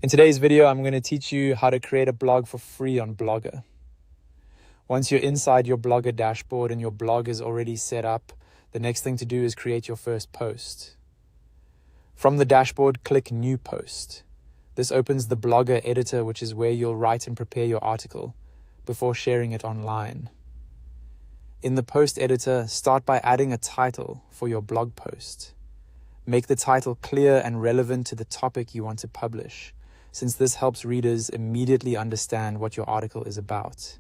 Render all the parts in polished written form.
In today's video, I'm going to teach you how to create a blog for free on Blogger. Once you're inside your Blogger dashboard and your blog is already set up, the next thing to do is create your first post. From the dashboard, click New Post. This opens the Blogger editor, which is where you'll write and prepare your article before sharing it online. In the post editor, start by adding a title for your blog post. Make the title clear and relevant to the topic you want to publish, since this helps readers immediately understand what your article is about.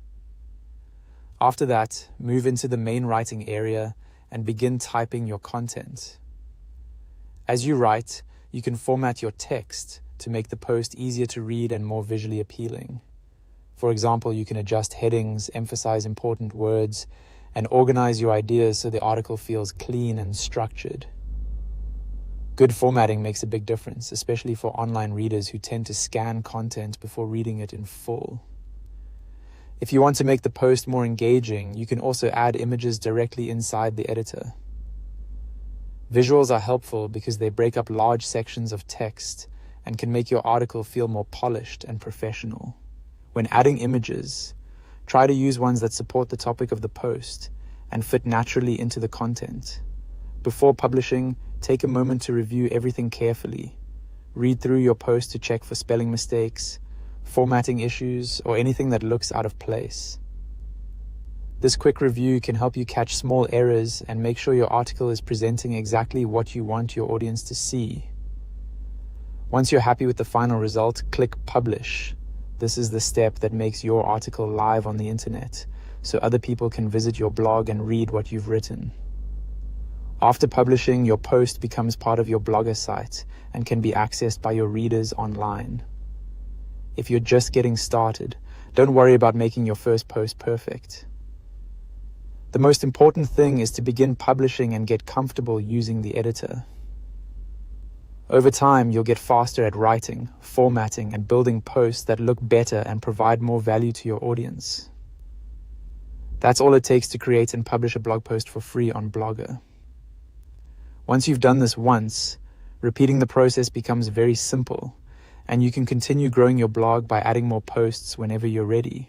After that, move into the main writing area and begin typing your content. As you write, you can format your text to make the post easier to read and more visually appealing. For example, you can adjust headings, emphasize important words, and organize your ideas so the article feels clean and structured. Good formatting makes a big difference, especially for online readers who tend to scan content before reading it in full. If you want to make the post more engaging, you can also add images directly inside the editor. Visuals are helpful because they break up large sections of text and can make your article feel more polished and professional. When adding images, try to use ones that support the topic of the post and fit naturally into the content. Before publishing, take a moment to review everything carefully. Read through your post to check for spelling mistakes, formatting issues, or anything that looks out of place. This quick review can help you catch small errors and make sure your article is presenting exactly what you want your audience to see. Once you're happy with the final result, click Publish. This is the step that makes your article live on the internet, so other people can visit your blog and read what you've written. After publishing, your post becomes part of your Blogger site and can be accessed by your readers online. If you're just getting started, don't worry about making your first post perfect. The most important thing is to begin publishing and get comfortable using the editor. Over time, you'll get faster at writing, formatting, and building posts that look better and provide more value to your audience. That's all it takes to create and publish a blog post for free on Blogger. Once you've done this once, repeating the process becomes very simple, and you can continue growing your blog by adding more posts whenever you're ready.